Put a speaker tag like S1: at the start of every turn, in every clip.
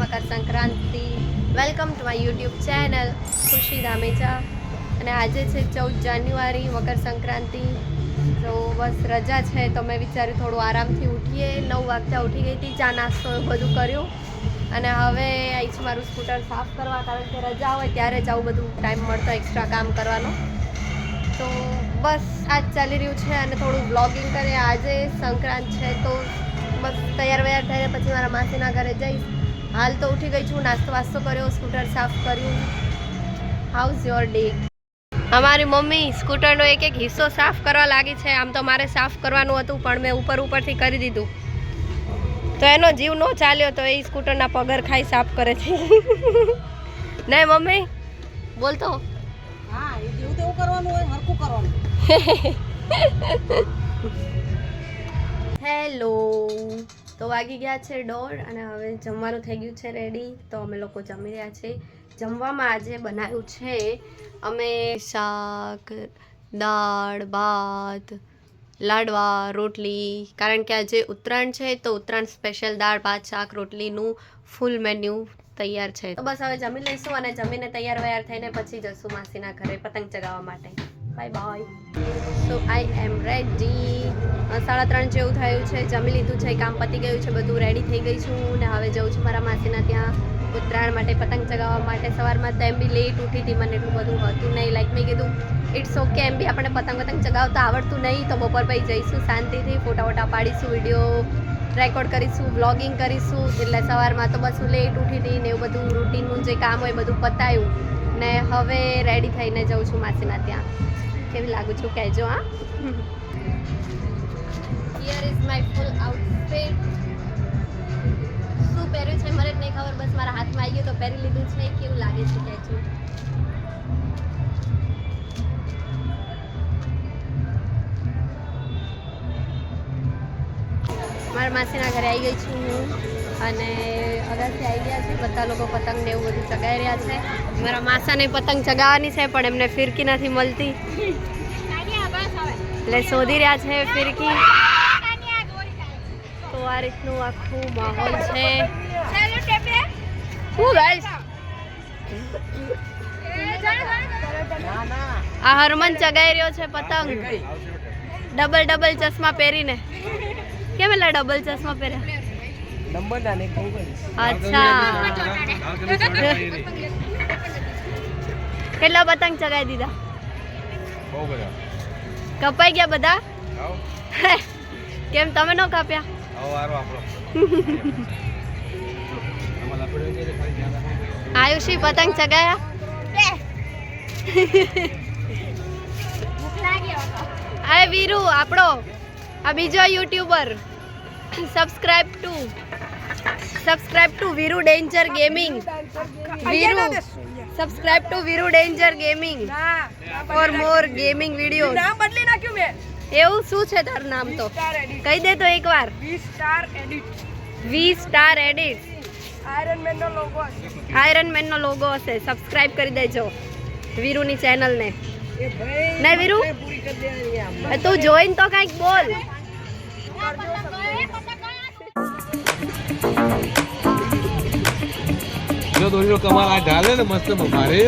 S1: Makar Sankranti. Welcome to my YouTube channel ખુશી ધામેચા. અને આજે છે 14 જાન્યુઆરી મકર સંક્રાંતિ. તો બસ રજા છે તો મેં વિચાર્યું થોડું આરામથી ઉઠીએ. 9 વાગતા ઉઠી ગઈ હતી, ચા નાસ્તો એ બધું કર્યું અને હવે આવી છું મારું સ્કૂટર સાફ કરવા, કારણ કે રજા હોય ત્યારે જ આવું બધું ટાઈમ મળતો એક્સ્ટ્રા કામ કરવાનો. તો બસ આજ ચાલી રહ્યું છે અને થોડું બ્લોગિંગ કરીએ. આજે સંક્રાંત છે તો બસ તૈયાર વૈયાર થઈને પછી મારા માસીના ઘરે જઈશ. હાલ તો ઉઠી ગઈ છું, નાસ્તો વાસ્તો કર્યો, સ્કૂટર સાફ કર્યું. How's your day? અમારી મમ્મી સ્કૂટરનો એક એક હિસ્સો સાફ કરવા લાગી છે. આમ તો મારે સાફ કરવાનું હતું પણ મેં ઉપરથી કરી દીધું, તો એનો જીવ ન ચાલ્યો તો એ સ્કૂટરના પગર ખાઈ સાફ કરે છે. નહીં મમ્મી બોલતો.
S2: હા, એ જેવું તેવું કરવાનું હોય, હરખું કરવાનું.
S1: હેલો, તો વાગી ગયા છે 1:30 અને હવે જમવાનું થઈ ગયું છે રેડી. તો અમે લોકો જમી રહ્યા છીએ. જમવામાં આજે બનાવ્યું છે અમે શાક, દાળ, ભાત, લાડવા, રોટલી. કારણ કે આજે ઉત્તરાયણ છે તો ઉત્તરાયણ સ્પેશિયલ દાળ, ભાત, શાક, રોટલીનું ફૂલ મેન્યુ તૈયાર છે. તો બસ હવે જમી લઈશું અને જમીને તૈયાર વૈયાર થઈને પછી જશું માસીના ઘરે પતંગ ચગાવવા માટે. Bye bye. So I am ready. 3:30 જેવું થયું છે, જમી લીધું છે, કામ પતી ગયું છે, બધું રેડી થઈ ગઈ છું ને હવે જઉં છું મારા માસીના ત્યાં ઉત્તરાયણ માટે પતંગ ચગાવવા માટે. સવારમાં તો એમ બી લેટ ઉઠી હતી, મને એટલું બધું હતું નહીં. લાઈક મેં કીધું ઇટ્સ ઓકે, એમ બી આપણે પતંગ ચગાવતા આવડતું નહીં તો બપોર પછી જઈશું શાંતિથી, ફોટા વોટા પાડીશું, વિડીયો રેકોર્ડ કરીશું, વ્લોગિંગ કરીશું. એટલે સવારમાં તો બસ હું લેટ ઉઠી હતી ને એવું બધું રૂટીનનું જે કામ હોય બધું પતાયું ને હવે રેડી થઈને જાઉં છું માસીના ત્યાં. કેવી લાગુ છું કહેજો. હા, here is my full outfit. શું પહેર્યું છે મને જ નહીં ખબર, બસ મારા હાથમાં આવી ગયું તો પહેરી લીધું છે. કેવું લાગે છે કહેજો. મારા માસીના ઘરે આવી ગઈ છું હું અને અગાથી આવી ગયા છે. બધા લોકો પતંગ ને એવું બધું ચગાવી રહ્યા છે. મારા માસાને પતંગ ચગાવવાની છે પણ એમને ફિરકી નથી મળતી એટલે શોધી રહ્યા છે ફિરકી. તો આ રીતનું આખું માહોલ છે. આ હરમન ચગાવી રહ્યો છે પતંગ ડબલ ચશ્મા પહેરીને. કેમ એટલે ડબલ ચશ્મા પહેર્યા? અચ્છા, કેટલા પતંગ ચગાવી દીધા? કપાઈ ગયા બધા? કેમ તમે ન કાપ્યા? આયુષી પતંગ ચગાયા? આ વીરુ આપણો આ બીજો YouTuber. Subscribe two Viru danger gaming. Subscribe two Viru danger gaming for more gaming videos.
S2: નામ બદલી નાખ્યું મેં.
S1: એવું શું છે તારું નામ? તો કહી દે તો એકવાર. V-Star Edit. આયરન મેન નો લોગો હશે. સબસ્ક્રાઇબ કરી દેજો વીરુની ચેનલને. નહીં વીરુ, તું જોઈન તો કંઈક બોલ.
S3: જો દોરીનો કમાલ આ ઢાલે ને મસ્ત મારે.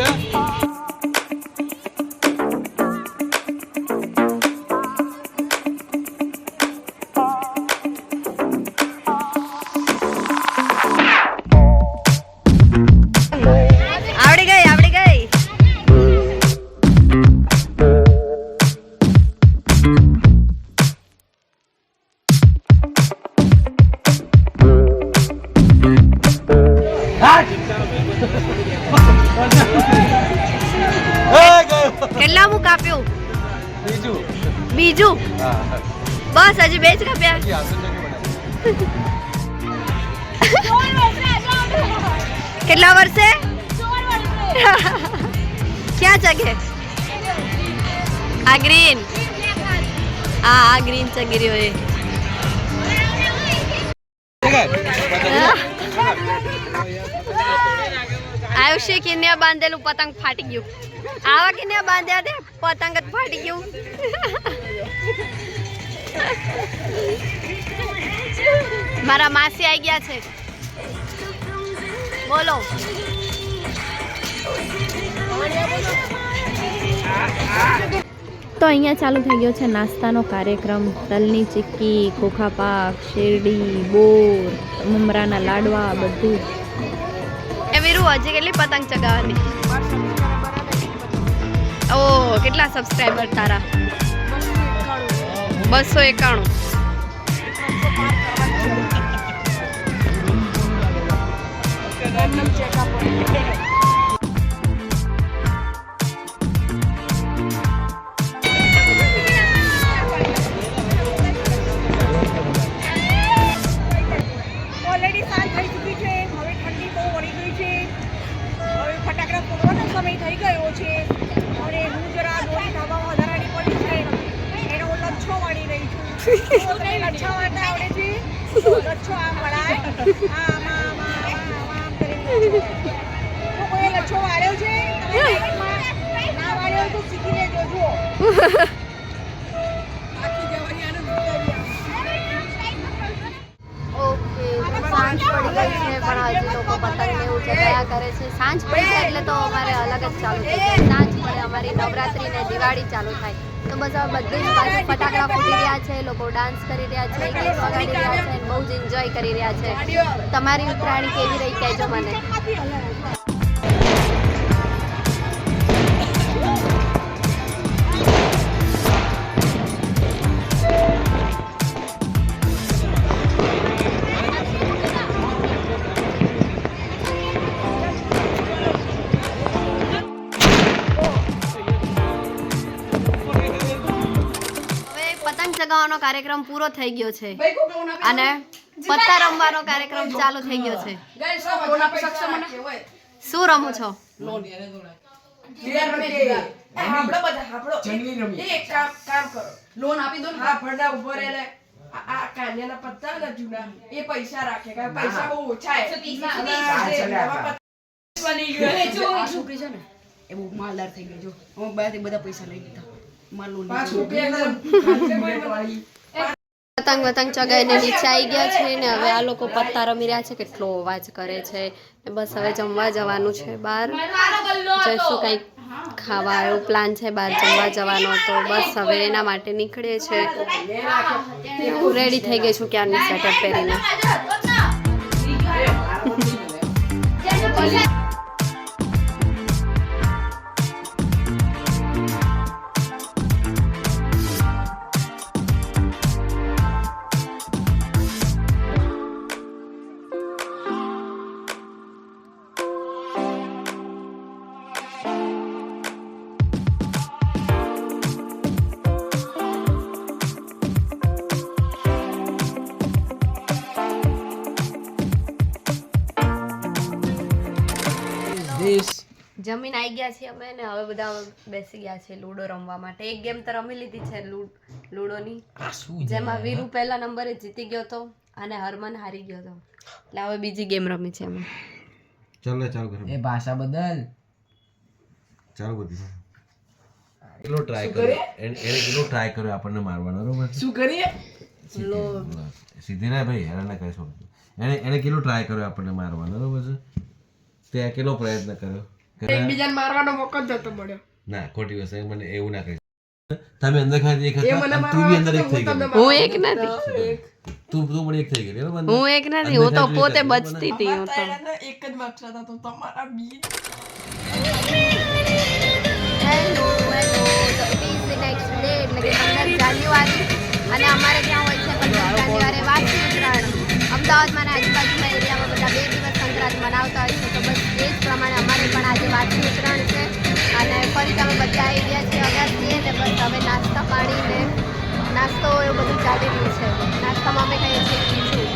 S1: આવડી ગઈ. કેટલા મું કાપ્યું? બીજું? બસ હજી 2 જ કાપ્યા. કેટલા વર્ષે? ક્યાં જગે? આ ગ્રીન. આ ગ્રીન ચગી રહ્યો એ. આયુષે કિન્યા બાંધેલું પતંગ ફાટી ગયું. આવા કિન્યા બાંધ્યા તે પતંગ જ ફાટી ગયું. મારા માસી આવી ગયા છે. બોલો.
S4: તો અહીંયા ચાલુ થઈ ગયો છે નાસ્તાનો કાર્યક્રમ. તલની ચીક્કી, ખોખા પાક, શેરડી, બોર, મમરાના લાડવા બધું.
S1: એ વીરુ હજી કેટલી પતંગ ચગાવવાની? ઓહ, કેટલા સબસ્ક્રાઇબર તારા? 291.
S2: ઓલરેડી સાંજ થઈ ચૂકી છે. હવે ઠંડી બહુ વળી ગઈ છે. હવે ફટાકડા ફોડવાનો સમય થઈ ગયો છે અને હું જરા દોરી ધાબામાં વધારાની પડી છે એનો હું લચ્છો વાળી રહી છું. તો તમને લચ્છા વાળતા આવડે છે? લચ્છો આમ વળાય, આમ આમ આમ આમ આમ કરીને. તો કોઈ લચ્છો વાળ્યો છે? તમે લાઈફમાં ના વાળ્યો હોય તો શીખી લેજો. જો આખી જવાની આને
S1: ઓકે, સાંજ પડી ગઈ છે પણ હજી લોકો પતંગ ને એવું ચગાયા કરે છે. સાંજ પડી જાય એટલે તો અમારે અલગ જ ચાલુ થઈ જાય. સાંજ પડે અમારી નવરાત્રી ને દિવાળી ચાલુ થાય. તો બસ હવે બધી જ બાજુ ફટાકડા ફૂટી રહ્યા છે, લોકો ડાન્સ કરી રહ્યા છે, ગીત વગાડી રહ્યા છે, બહુ જ એન્જોય કરી રહ્યા છે. તમારી ઉત્તરાયણ કેવી રહી કહેજો મને. પતંગ ચગાવવાનો કાર્યક્રમ પૂરો થઈ ગયો છે અને પત્તા રમવાનો કાર્યક્રમ ચાલુ થઈ ગયો છે. શું રમો છો?
S2: લોન આપી દો ને. હા, ફરડા ઉભો રહે ને આ કાન્યાના પત્તા ને જૂના એ પૈસા રાખે કારણ પૈસા બહુ ઓછા છે. આ છોકરી છે ને એ બહુ માલદાર થઈ ગઈ. જો હું બહારથી બધા પૈસા લઈ લીધા.
S1: પતંગ ચગાવીને નીચે આવી ગયા છે ને હવે આ લોકો પત્તા રમી રહ્યા છે. કેટલો અવાજ કરે છે. બસ હવે જમવા જવાનું છે બહાર. જઈશું કંઈક ખાવા એવું પ્લાન છે બહાર જમવા જવાનો. તો બસ હવે એના માટે નીકળે છે. હું રેડી થઈ ગઈ છું ક્યારની સ્વેટર પહેરીને. જમીન આવી ગયા છીએ અમે ને હવે બધા બેસી ગયા છે લૂડો રમવા માટે. એક ગેમ તો રમી લીધી છે લૂડોની, જેમાં વીરુ પહેલા નંબરે જીતી ગયો હતો અને હરમન હારી ગયો હતો. એટલે હવે બીજી ગેમ રમી છે અમે.
S3: ચાલો કરો. એ ભાષા બદલ. ચાલો બધી. કેટલો ટ્રાય કર્યો એને કેટલો ટ્રાય કર્યો આપણને મારવાનો બરોબર. શું કરીએ? સીધી ના ભાઈ એને કહી શકો. એને કેટલો ટ્રાય કર્યો આપણને મારવાનો બરોબર છે. તે કેટલો પ્રયત્ન કર્યો.
S2: એકબીજાને મારવાનો મોકો જ નતો મળ્યો.
S3: ના ખોટી વસ્તુ મને એવું ના કહી. તમે અંદર ખાલી એક હતા તું બી અંદર એક થઈ ગયો.
S1: હું એક નથી.
S3: તું પણ એક થઈ ગઈ બરોબર.
S1: હું એક નથી. હું તો પોતે બચતી હતી. હું તો
S2: એક જ મકસદ હતો તમારા બી.
S1: હેલો તો it is the next day એટલે કે 15 જાન્યુઆરી અને અમારે ત્યાં હોય છે 15 જાન્યુઆરી વાસી ઉત્તરાયણ. અમદાવાદમાં અને આજુબાજુના એરિયામાં બધા 2 દિવસ સંક્રાંત મનાવતા હોય છે. તો બસ એ જ પ્રમાણે અમારે પણ આજે વાસી ઉત્તરાયણ છે અને ફરી તમે બધા આવી ગયા છે અગાસીએ ને બસ હવે નાસ્તા પાણી ને નાસ્તો એવું બધું ચાલી રહ્યું છે. નાસ્તામાં અમે ખાઈએ છીએ ખીચું.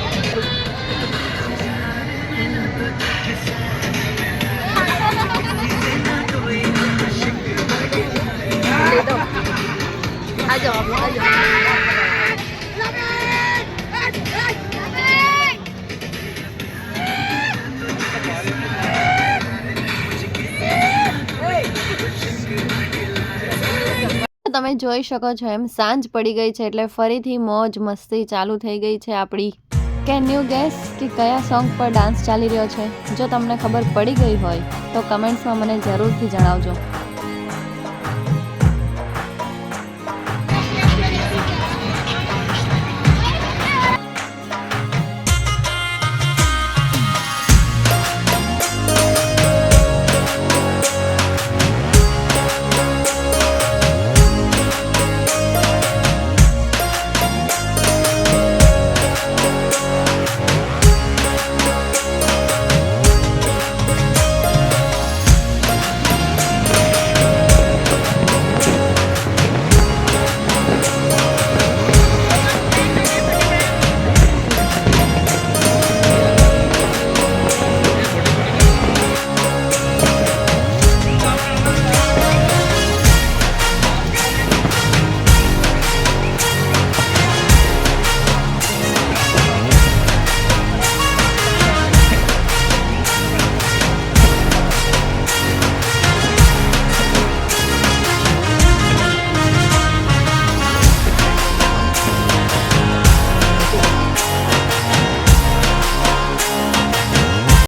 S1: લીધો આજો તમે જોઈ શકો છો એમ સાંજ પડી ગઈ છે એટલે ફરીથી મોજ મસ્તી ચાલુ થઈ ગઈ છે આપણી.
S4: કેન યુ ગેસ કે કયા સોંગ પર ડાન્સ ચાલી રહ્યો છે? જો તમને ખબર પડી ગઈ હોય તો કમેન્ટ્સમાં મને જરૂરથી જણાવજો.